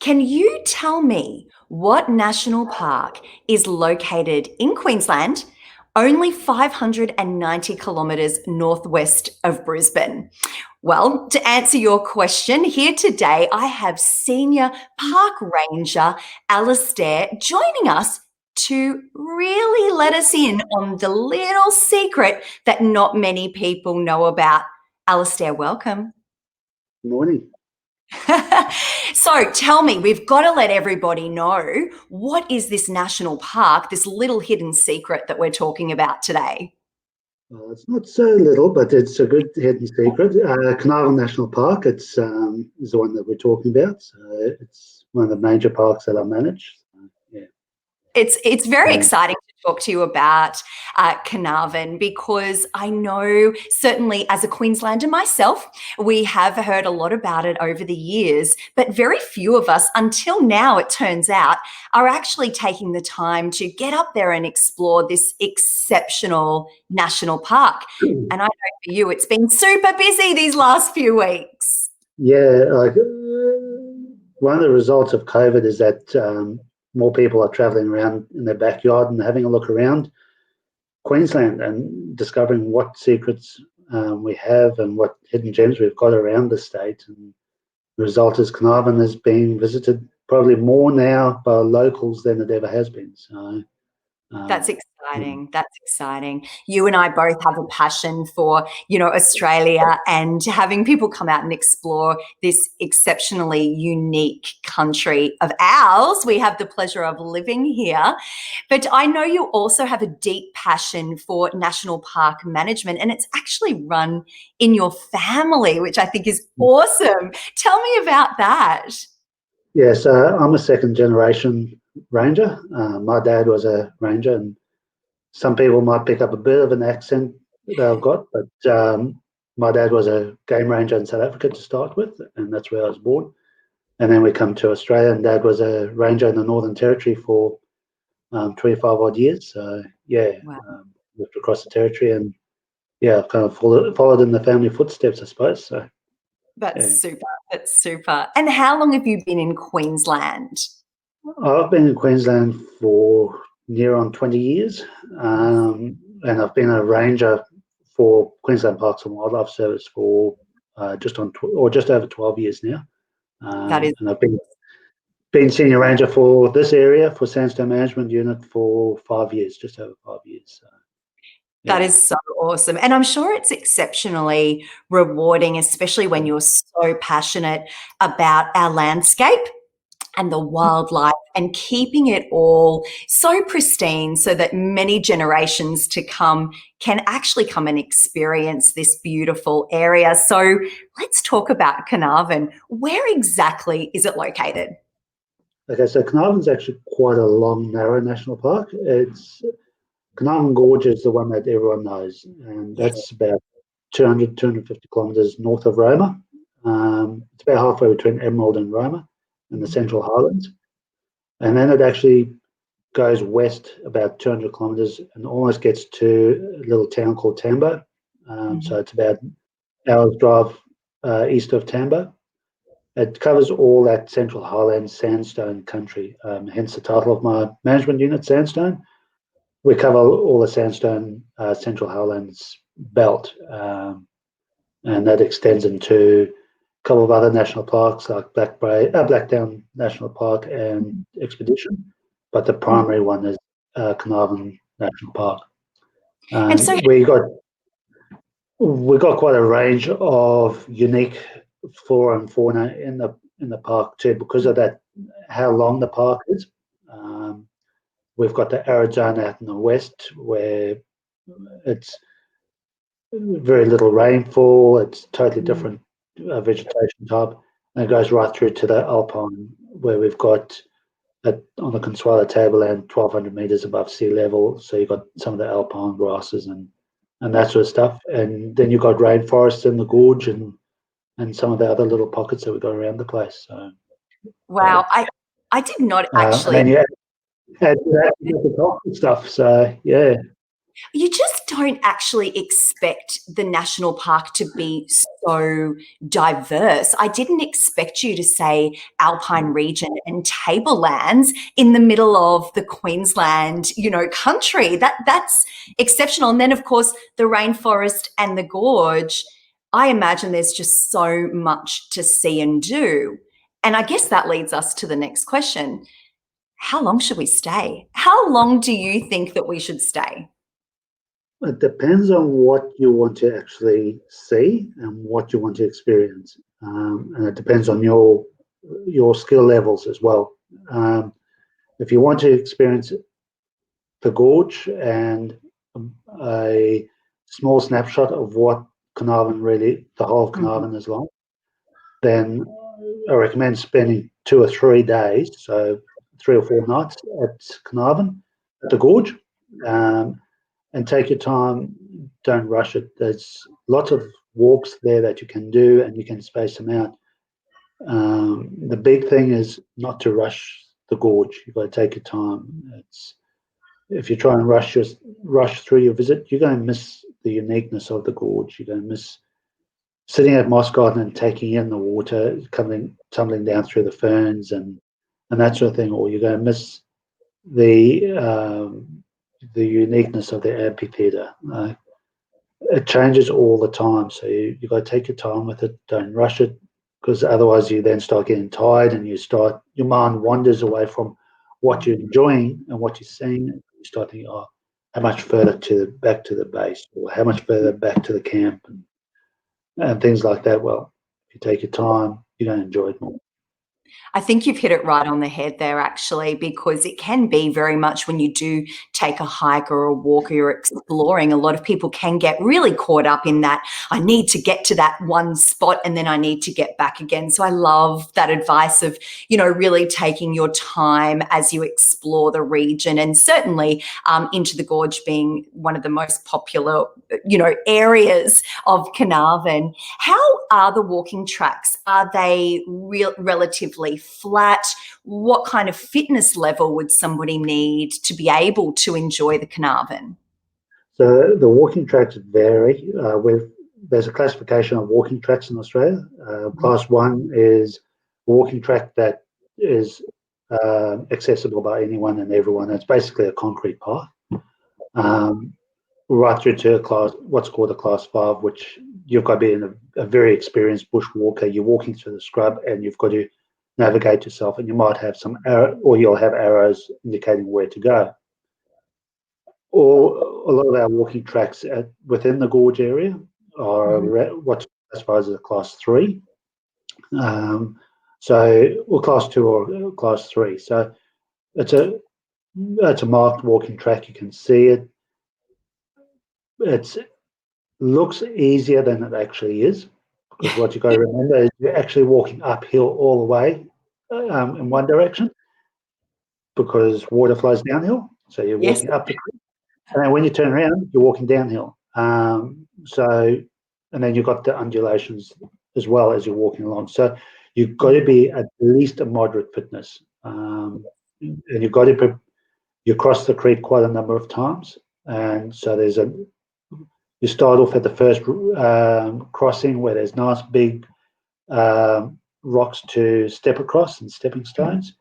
Can you tell me what national park is located in Queensland, only 590 kilometres northwest of Brisbane? Well, to answer your question, here today I have Senior Park Ranger Alistair joining us to really let us in on the little secret that not many people know about. Alistair, welcome. Morning. So tell me, we've got to let everybody know, what is this national park, this little hidden secret that we're talking about today? It's not so little, but it's a good hidden secret. Carnavon National Park, is the one that we're talking about. So it's one of the major parks that I manage. Yeah. It's very exciting to talk to you about Carnarvon, because I know, certainly as a Queenslander myself, we have heard a lot about it over the years, but very few of us, until now it turns out, are actually taking the time to get up there and explore this exceptional national park. And I know for you, it's been super busy these last few weeks. Yeah, one of the results of COVID is that more people are travelling around in their backyard and having a look around Queensland and discovering what secrets we have and what hidden gems we've got around the state. And the result is Carnarvon is being visited probably more now by locals than it ever has been. So that's exciting. That's exciting. You and I both have a passion for, Australia, and having people come out and explore this exceptionally unique country of ours. We have the pleasure of living here. But I know you also have a deep passion for national park management, and it's actually run in your family, which I think is awesome. Tell me about that. Yes, I'm a second generation ranger. My dad was a ranger, and some people might pick up a bit of an accent that I've got, but my dad was a game ranger in South Africa to start with, and that's where I was born. And then we come to Australia, and Dad was a ranger in the Northern Territory for 25 odd years. So yeah, wow. Moved across the territory, and yeah, I've kind of followed in the family footsteps, I suppose. So that's super. That's super. And how long have you been in Queensland? I've been in Queensland for near on 20 years, and I've been a ranger for Queensland Parks and Wildlife Service for just over 12 years now. That is, and I've been senior ranger for this area for Sandstone Management Unit for 5 years, just over 5 years. So, yeah. That is so awesome. And I'm sure it's exceptionally rewarding, especially when you're so passionate about our landscape and the wildlife, and keeping it all so pristine so that many generations to come can actually come and experience this beautiful area. So let's talk about Carnarvon. Where exactly is it located? Okay, so Carnarvon's actually quite a long, narrow national park. Carnavon Gorge is the one that everyone knows, and that's about 250 kilometres north of Roma. It's about halfway between Emerald and Roma in the Central Highlands. And then it actually goes west about 200 kilometres and almost gets to a little town called Tambo. So it's about an hour's drive east of Tambo. It covers all that Central Highlands sandstone country, hence the title of my management unit, Sandstone. We cover all the sandstone Central Highlands belt, and that extends into a couple of other national parks like Blackdown National Park and Expedition, but the primary one is Carnarvon National Park. And so we got quite a range of unique flora and fauna in the park too, because of that, how long the park is. We've got the arid zone out in the west where it's very little rainfall. It's totally different vegetation type, and it goes right through to the alpine, where we've got on the Consuelo tableland 1,200 meters above sea level. So you've got some of the alpine grasses and that sort of stuff, and then you've got rainforests in the gorge and some of the other little pockets that we've got around the place. So wow, I did not actually. And then add to that, you got the top and stuff. So yeah. You just don't actually expect the national park to be so diverse. I didn't expect you to say alpine region and tablelands in the middle of the Queensland, country. That's exceptional. And then, of course, the rainforest and the gorge. I imagine there's just so much to see and do. And I guess that leads us to the next question. How long should we stay? How long do you think that we should stay? It depends on what you want to actually see and what you want to experience, and it depends on your skill levels as well. If you want to experience the gorge and a small snapshot of what Carnarvon the whole of Carnarvon is like, then I recommend spending 2 or 3 days, so 3 or 4 nights at Carnarvon, at the gorge, and take your time. Don't rush it. There's lots of walks there that you can do, and you can space them out. The big thing is not to rush the gorge. You've got to take your time. If you try and rush through your visit, you're going to miss the uniqueness of the gorge. You're going to miss sitting at Moss Garden and taking in the water tumbling down through the ferns and that sort of thing, or you're going to miss the uniqueness of the amphitheatre. It changes all the time, so you've got to take your time with it. Don't rush it, because otherwise you then start getting tired and your mind wanders away from what you're enjoying and what you're seeing. You start thinking, oh, how much further back to the base, or how much further back to the camp, and things like that. Well, if you take your time, you're going to enjoy it more. I think you've hit it right on the head there, actually, because it can be very much when you do take a hike or a walk or you're exploring, a lot of people can get really caught up in that. I need to get to that one spot and then I need to get back again. So I love that advice of, really taking your time as you explore the region, and certainly into the gorge being one of the most popular, areas of Carnarvon. How are the walking tracks? Are they relatively flat? What kind of fitness level would somebody need to be able to enjoy the Carnarvon? So the walking tracks vary. There's a classification of walking tracks in Australia. Class 1 is a walking track that is accessible by anyone and everyone. It's basically a concrete path. Right through to what's called a class 5, which you've got to be a very experienced bushwalker. You're walking through the scrub and you've got to navigate yourself, and you might have you'll have arrows indicating where to go. Or a lot of our walking tracks within the gorge area are what's classified as a class 3. Or class 2 or class 3. So it's a marked walking track. You can see it. It looks easier than it actually is, because what you've got to remember is you're actually walking uphill all the way in one direction, because water flows downhill. So you're walking up the creek. And then when you turn around, you're walking downhill. And then you've got the undulations as well as you're walking along. So you've got to be at least a moderate fitness. And you've got to you cross the creek quite a number of times. And so you start off at the first crossing, where there's nice big rocks to step across and stepping stones.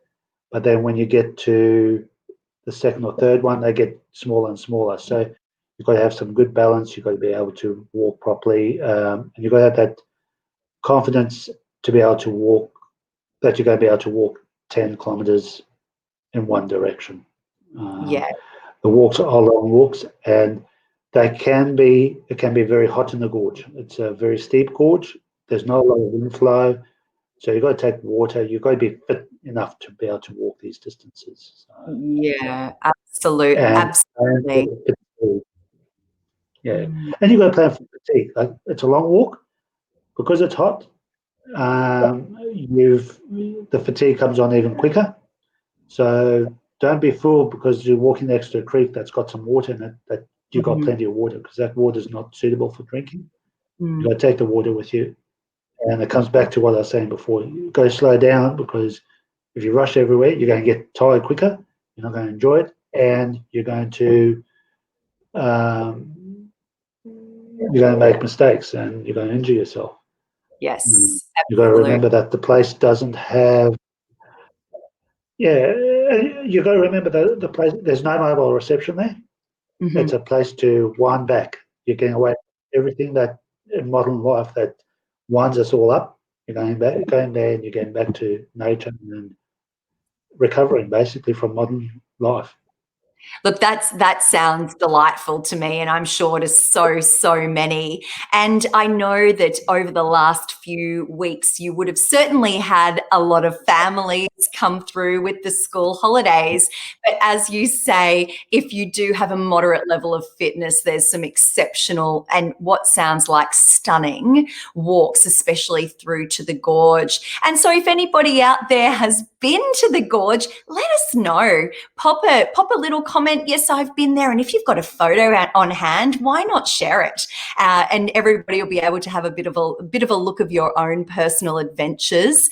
But then when you get to the second or third one, they get smaller and smaller. So you've got to have some good balance. You've got to be able to walk properly, and you've got to have that confidence to be able to walk, that you're going to be able to walk 10 kilometres in one direction. The walks are long walks, and it can be very hot in the gorge. It's a very steep gorge. There's not a lot of wind flow. So you've got to take water. You've got to be fit enough to be able to walk these distances. Absolutely. Yeah, and you've got to plan for fatigue. It's a long walk, because it's hot. The fatigue comes on even quicker. So don't be fooled because you're walking next to a creek that's got some water in it, that you've got plenty of water, because that water is not suitable for drinking. You've got to take the water with you. And it comes back to what I was saying before. You've got to slow down, because if you rush everywhere, you're going to get tired quicker. You're not going to enjoy it, and you're going to you're going to make mistakes and you're going to injure yourself. Yes, You've got to absolutely. remember that the place doesn't have. Yeah, you've got to remember that the place, there's no mobile reception there. Mhm. It's a place to wind back. You're getting away from everything that in modern life that winds us all up. You're going there, and you're getting back to nature and recovering basically from modern life. Look, that sounds delightful to me, and I'm sure to so many. And I know that over the last few weeks, you would have certainly had a lot of families come through with the school holidays. But as you say, if you do have a moderate level of fitness, there's some exceptional and what sounds like stunning walks, especially through to the gorge. And so if anybody out there has been to the gorge, let us know. Pop a little comment. Yes, I've been there. And if you've got a photo on hand, why not share it? And everybody will be able to have a bit of a look of your own personal adventures.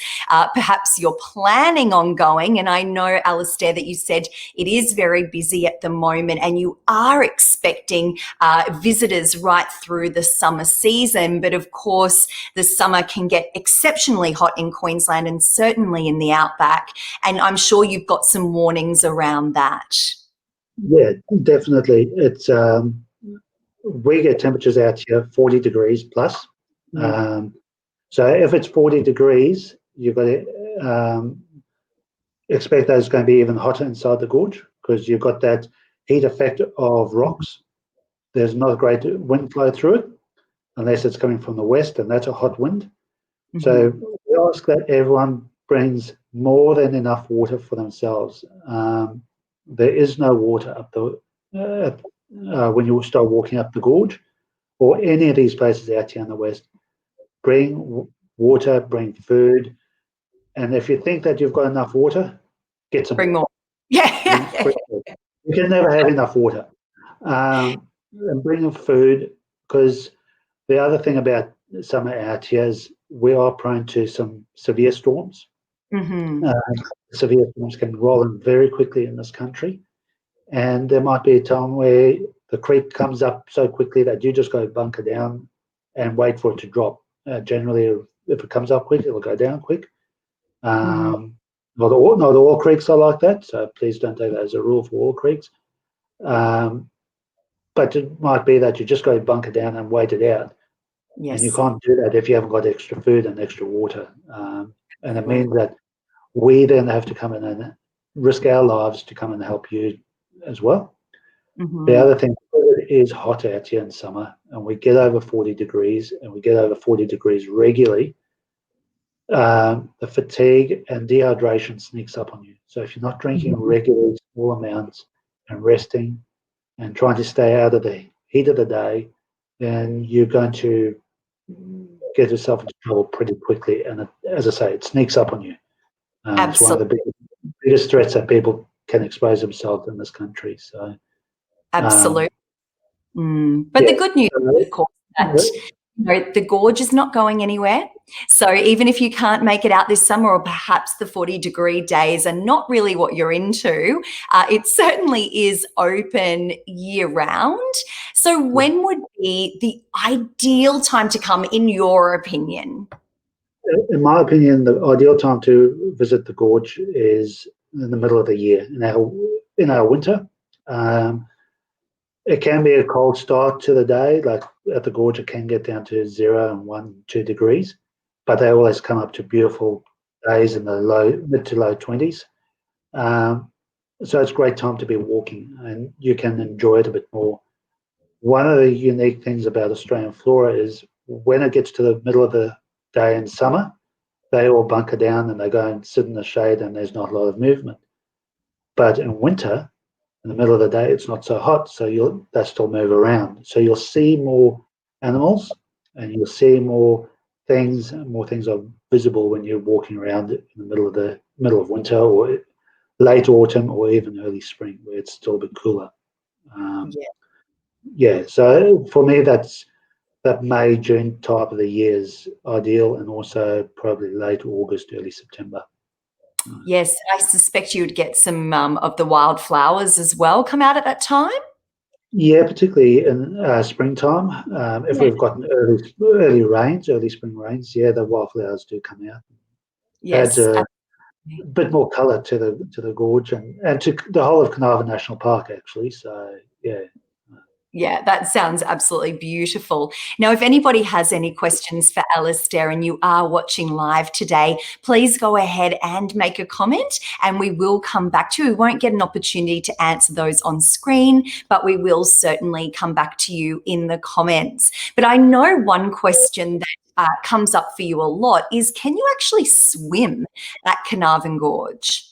Perhaps you're planning on going. And I know, Alistair, that you said it is very busy at the moment and you are expecting visitors right through the summer season. But of course, the summer can get exceptionally hot in Queensland and certainly in the outback. And I'm sure you've got some warnings around that. Yeah, definitely. It's we get temperatures out here 40 degrees plus. So if it's 40 degrees, you've got to expect that it's going to be even hotter inside the gorge because you've got that heat effect of rocks. There's not a great wind flow through it unless it's coming from the west, and that's a hot wind. Mm-hmm. So we ask that everyone brings more than enough water for themselves. There is no water up when you start walking up the gorge or any of these places out here in the west. Bring water, bring food, and if you think that you've got enough water, get some bring more. Yeah. You can never have enough water. And bring food, because the other thing about summer out here is we are prone to some severe storms. Mm-hmm. Severe storms can roll in very quickly in this country. And there might be a time where the creek comes up so quickly that you just go bunker down and wait for it to drop. Generally, if it comes up quick, it'll go down quick. Not all creeks are like that, so please don't take that as a rule for all creeks. But it might be that you just go bunker down and wait it out. Yes. And you can't do that if you haven't got extra food and extra water. And it means that we then have to come in and risk our lives to come and help you as well. Mm-hmm. The other thing, it is hot out here in summer, and we get over 40 degrees, and we get over 40 degrees regularly. The fatigue and dehydration sneaks up on you. So if you're not drinking regularly small amounts and resting and trying to stay out of the heat of the day, then you're going to get yourself into trouble pretty quickly. And as I say, it sneaks up on you. It's one of the biggest threats that people can expose themselves in this country. So, absolutely. But the good news, of course, that the gorge is not going anywhere. So even if you can't make it out this summer, or perhaps the 40-degree days are not really what you're into, it certainly is open year-round. So when would be the ideal time to come, in your opinion? In my opinion, the ideal time to visit the gorge is in the middle of the year, in our winter. It can be a cold start to the day, like at the gorge, it can get down to 0 and 1, 2 degrees, but they always come up to beautiful days in the mid to low 20s. So it's a great time to be walking, and you can enjoy it a bit more. One of the unique things about Australian flora is when it gets to the middle of the day in summer, they all bunker down and they go and sit in the shade, and there's not a lot of movement. But in winter, in the middle of the day, it's not so hot, so they still move around. So you'll see more animals, and you'll see more things. More things are visible when you're walking around in the middle of winter, or late autumn, or even early spring, where it's still a bit cooler. So for me, that May, June type of the year is ideal, and also probably late August, early September. Yes, I suspect you would get some of the wildflowers as well come out at that time. Yeah, particularly in springtime. If Yeah. we've gotten early rains, early spring rains, yeah, the wildflowers do come out. Adds Yes. a Absolutely. bit more colour to the gorge and to the whole of Carnarvon National Park, actually. So yeah. Yeah, that sounds absolutely beautiful. Now, if anybody has any questions for Alistair and you are watching live today, please go ahead and make a comment and we will come back to you. We won't get an opportunity to answer those on screen, but we will certainly come back to you in the comments. But I know one question that comes up for you a lot is, can you actually swim at Carnarvon Gorge?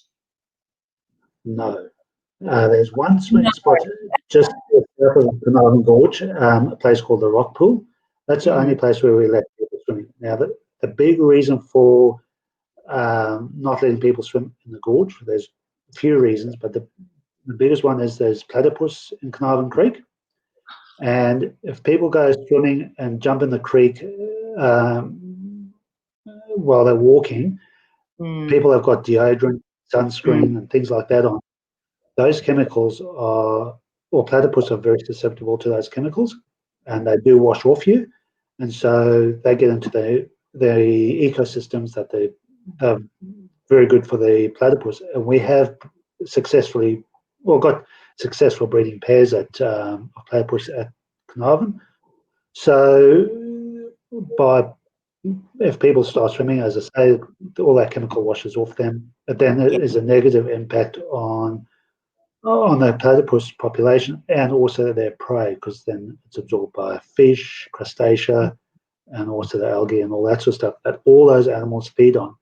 No. There's one No. swimming spot just south of Carnarvon Gorge, a place called the Rock Pool. That's the only Mhm. place where we let people swim. Now, the big reason for not letting people swim in the gorge, there's a few reasons, but the biggest one is there's platypus in Carnarvon Creek. And if people go swimming and jump in the creek while they're walking, Mm. people have got deodorant, Mm. sunscreen, and things like that on. Those chemicals are, or platypus are very susceptible to those chemicals, and they do wash off you, and so they get into the ecosystems that are very good for the platypus. And we have successfully, well, got successful breeding pairs at of platypus at Carnarvon. So by if people start swimming, as I say, all that chemical washes off them. But then there Yeah. is a negative impact on the platypus population and also their prey, because then it's absorbed by fish, crustacea, and also the algae and all that sort of stuff that all those animals feed on.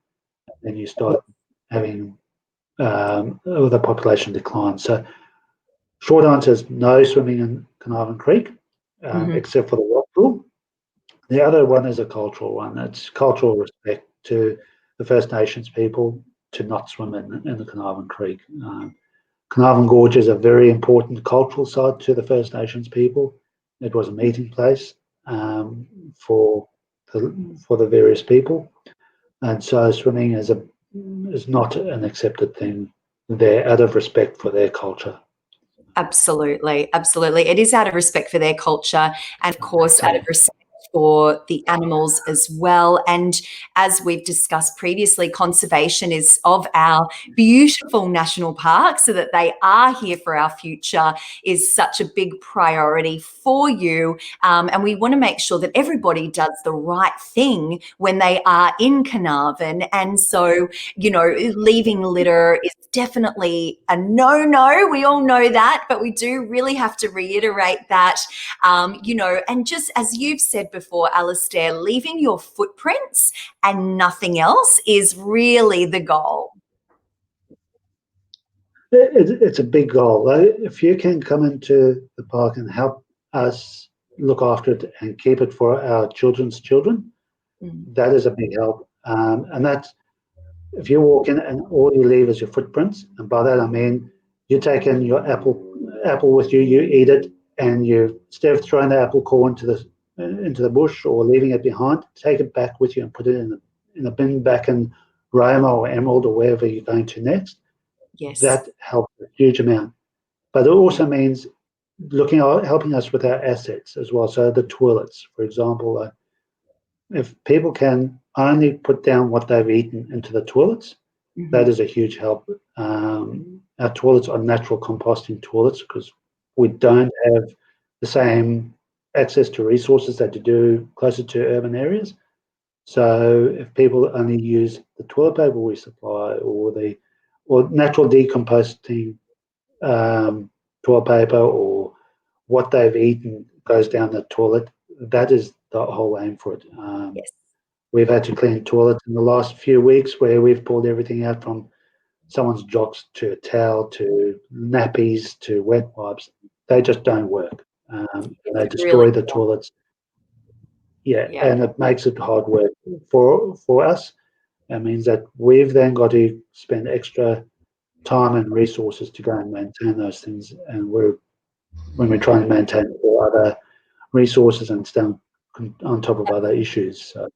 And you Yeah. start having the population decline. So, short answer is no swimming in Carnarvon Creek, Mhm. except for the rock pool. The other one is a cultural one. It's cultural respect to the First Nations people to not swim in the Carnarvon Creek. Carnarvon Gorge is a very important cultural site to the First Nations people. It was a meeting place for the various people, and so swimming is not an accepted thing there out of respect for their culture. Absolutely, absolutely. It is out of respect for their culture and, of course, out of So respect for the animals as well. And as we've discussed previously, conservation is of our beautiful national parks, so that they are here for our future is such a big priority for you. And we want to make sure that everybody does the right thing when they are in Carnarvon. And so, leaving litter is definitely a no. We all know that, but we do really have to reiterate that, and just as you've said before, Alistair, leaving your footprints and nothing else is really the goal. it's a big goal. If you can come into the park and help us look after it and keep it for our children's children, Mm. that is a big help. And that's if you walk in and all you leave is your footprints, and by that I mean you take in your apple with you, you eat it, and you instead of throwing the apple core into the bush or leaving it behind, take it back with you and put it in a bin back in Roma or Emerald or wherever you're going to next. Yes. That helps a huge amount. But it also means helping us with our assets as well. So the toilets, for example, if people can only put down what they've eaten into the toilets, that Mhm. is a huge help. Our toilets are natural composting toilets because we don't have the same access to resources that you do closer to urban areas. So if people only use the toilet paper we supply or natural decomposting toilet paper or what they've eaten goes down the toilet, that is the whole aim for it. Yes. We've had to clean toilets in the last few weeks where we've pulled everything out from someone's jocks to a towel to nappies to wet wipes. They just don't work. It's They really, destroy the toilets. Yeah, yeah. and it makes it hard work for us. It means that we've then got to spend extra time and resources to go and maintain those things. And when we're trying to maintain all other resources and stay on top of other issues. So,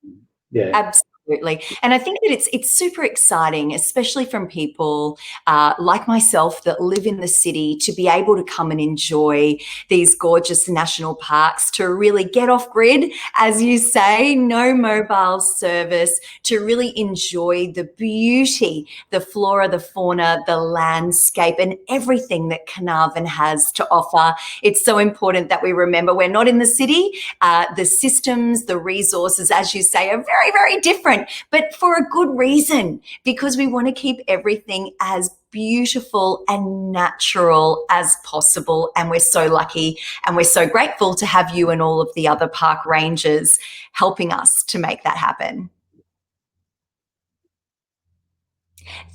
yeah. Absolutely. Absolutely. And I think that it's super exciting, especially from people like myself that live in the city, to be able to come and enjoy these gorgeous national parks, to really get off grid, as you say, no mobile service, to really enjoy the beauty, the flora, the fauna, the landscape, and everything that Carnarvon has to offer. It's so important that we remember we're not in the city. The systems, the resources, as you say, are very, very different, but for a good reason, because we want to keep everything as beautiful and natural as possible. And we're so lucky and we're so grateful to have you and all of the other park rangers helping us to make that happen.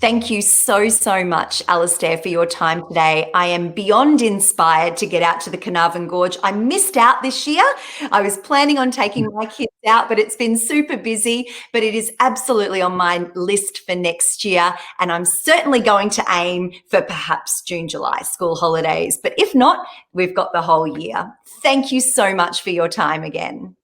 Thank you so, so much, Alistair, for your time today. I am beyond inspired to get out to the Carnarvon Gorge. I missed out this year. I was planning on taking my kids out, but it's been super busy. But it is absolutely on my list for next year. And I'm certainly going to aim for perhaps June, July, school holidays. But if not, we've got the whole year. Thank you so much for your time again.